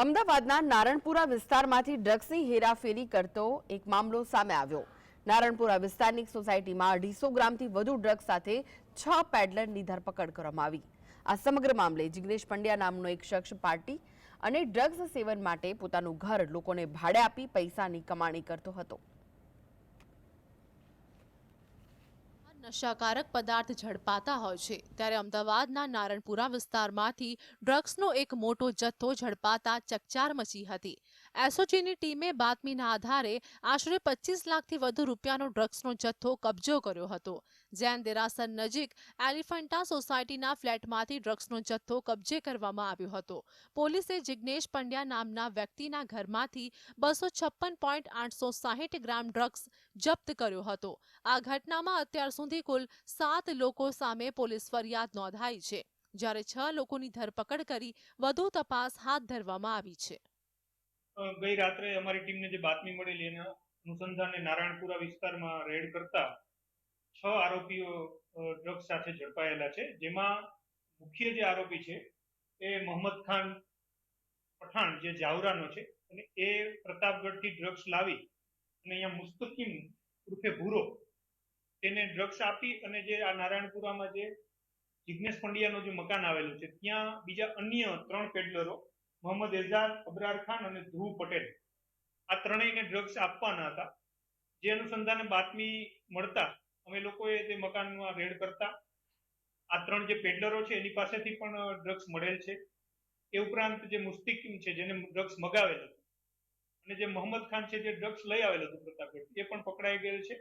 અમદાવાદના નારણપુરા વિસ્તારમાંથી ડ્રગ્સની હેરાફેરી કરતો એક મામલો સામે આવ્યો। નારણપુરા વિસ્તારની એક સોસાયટીમાં 250 ગ્રામથી વધુ ડ્રગ્સ સાથે 6 પેડલરની ધરપકડ કરવામાં આવી। આ સમગ્ર મામલે જિગ્નેશ પંડ્યા નામનો એક શખ્સ પાર્ટી અને ડ્રગ્સ સેવન માટે પોતાનું ઘર લોકોને ભાડે આપી પૈસાની કમાણી કરતો હતો। નશાકારક પદાર્થ ઝડપાતા હોય છે ત્યારે અમદાવાદના નારણપુરા વિસ્તારમાંથી ડ્રગ્સનો એક મોટો જથ્થો ઝડપાતા ચકચાર મચી હતી। એસઓજીની ટીમે બાતમીના આધારે આશરે 25 લાખથી વધુ રૂપિયાનો ડ્રગ્સનો જથ્થો કબજો કર્યો હતો। જૈન દેરાસર નજીક એલિફન્ટા સોસાયટીના ફ્લેટમાંથી ડ્રગ્સનો જથ્થો કબજે કરવામાં આવ્યો હતો। પોલીસે જિગ્નેશ પંડ્યા નામના વ્યક્તિના ઘરમાંથી 256.860 ગ્રામ ડ્રગ્સ જપ્ત કર્યો હતો। આ ઘટનામાં અત્યાર સુધી કુલ 7 લોકો સામે પોલીસ ફરિયાદ નોંધાઈ છે, જ્યારે 6 લોકોની ધરપકડ કરી વધુ તપાસ હાથ ધરવામાં આવી છે। ગઈ રાત્રે અમારી ટીમને જે બાતમી મળેલી એના અનુસંધાને નારાયણપુરા વિસ્તારમાં રેડ કરતા 6 આરોપીઓ ડ્રગ્સ સાથે ઝડપાયેલા છે, જેમાં મુખ્ય જે આરોપી છે એ મોહમ્મદ ખાન પઠાણ જે જાવરાનો છે અને એ પ્રતાપગઢથી ડ્રગ્સ લાવી અને અહીંયા મુસ્તકીમ ઉર્ફે ભૂરો તેને ડ્રગ્સ આપી અને જે આ નારાયણપુરામાં જે જિગ્નેશ પંડ્યાનું જે મકાન આવેલું છે ત્યાં બીજા અન્ય 3 પેડલરો મોહમ્મદ એઝાદ, અબરાર ખાન અને ધ્રુવ પટેલ આ ત્રણેયને ડ્રગ્સ આપવાના હતા। જે અનુસંધાને બાતમી મળતા અમે લોકોએ તે મકાનમાં રેડ કરતા આ 3 જે પેડલરો છે એની પાસેથી પણ ડ્રગ્સ મળેલ છે। એ ઉપરાંત જે મુસ્તકીમ છે જેને ડ્રગ્સ મગાવેલ હતું અને જે મોહમ્મદ ખાન છે જે ડ્રગ્સ લઈ આવેલ હતું પ્રતાપગઢ, એ પણ પકડાઈ ગયેલ છે।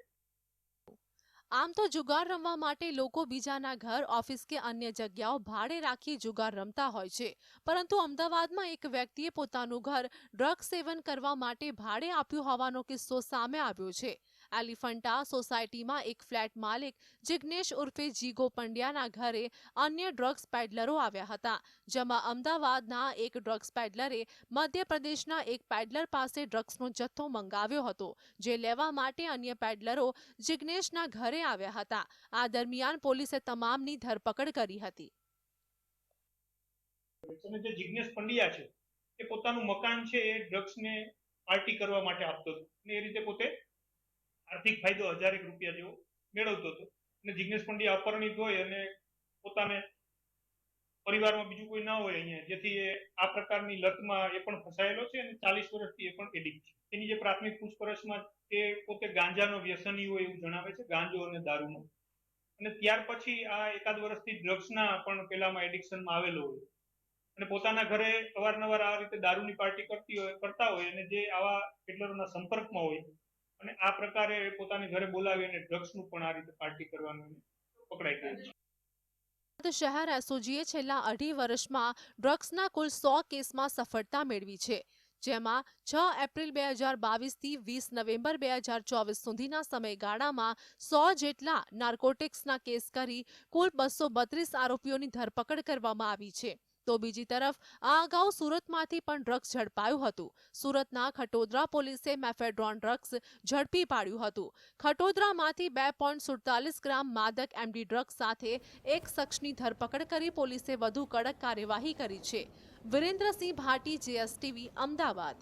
આમ તો જુગાર રમવા માટે લોકો બીજાના ઘર, ઓફિસ કે અન્ય જગ્યાઓ ભાડે રાખી જુગાર રમતા હોય છે, પરંતુ અમદાવાદમાં એક વ્યક્તિએ પોતાનું ઘર ડ્રગ્સ સેવન કરવા માટે ભાડે આપ્યું હોવાનો કિસ્સો સામે આવ્યો છે। એલિફન્ટા સોસાયટીમાં એક ફ્લેટ માલિક જિગ્નેશ ઉર્ફે જીગો પંડ્યાના ઘરે અન્ય ડ્રગ્સ પેડલરો આવ્યા હતા, જેમાં અમદાવાદના એક ડ્રગ્સ પેડલરે મધ્યપ્રદેશના એક પેડલર પાસે ડ્રગ્સનો જથ્થો મંગાવ્યો હતો, જે લેવા માટે અન્ય પેડલરો જિગ્નેશના ઘરે આવ્યા હતા। આ દરમિયાન પોલીસે તમામની ધરપકડ કરી હતી। જે જિગ્નેશ પંડ્યા છે એ પોતાનું મકાન છે એ ડ્રગ્સને પાર્ટી કરવા માટે આપતો હતો અને એ રીતે પોતે આર્થિક ફાયદો 1000 રૂપિયા જેવો મેળવતો હતો। અને જિગ્નેશ પંડ્યા અપરિણિત હોય અને પોતાને પરિવારમાં બીજું કોઈ ના હોય અહીંયા, જેથી આ પ્રકારની લતમાં એ પણ ફસાયેલો છે અને 40 વર્ષથી એ પણ એડિક્ટ છે। એની જે પ્રાથમિક પૂછપરછમાં એ પોતે ગાંજાનો વ્યસની હોય એવું જણાવે છે, ગાંજો અને દારૂનો, અને ત્યાર પછી આ એકાદ વર્ષથી ડ્રગ્સના પણ પેલામાં એડિક્શનમાં આવેલો હોય અને પોતાના ઘરે અવારનવાર આ રીતે દારૂની પાર્ટી કરતા હોય અને જે આવા પેડલરોના સંપર્કમાં હોય અને આ પ્રકારે પોતાની ઘરે બોલાવી અને ડ્રગ્સનું પણ આ રીતે પાર્ટી કરવાનું પકડાઈ ગયું છે। શહેર એસઓજીએ છેલ્લા 2.5 વર્ષમાં ડ્રગ્સના કુલ 100 કેસમાં સફળતા મેળવી છે, જેમાં 6 એપ્રિલ 2022થી 20 નવેમ્બર 2024 સુધીના સમયગાળામાં 100 જેટલા નાર્કોટિક્સના કેસ કરી કુલ 232 આરોપીઓની ધરપકડ કરવામાં આવી છે। તો બીજી તરફ આ અગાઉ સુરતમાંથી પણ ડ્રગ્સ ઝડપાયું હતું। સુરતના ખટોદરા પોલીસે મેફેડ્રોન ડ્રગ્સ ઝડપી પાડ્યું હતું। ખટોદરામાંથી 2.47 ગ્રામ માદક એમડી ડ્રગ્સ સાથે એક શખ્સની ધરપકડ કરી પોલીસે વધુ કડક કાર્યવાહી કરી છે। વિરેન્દ્રસિંહ ભાટી, JSTV, અમદાવાદ।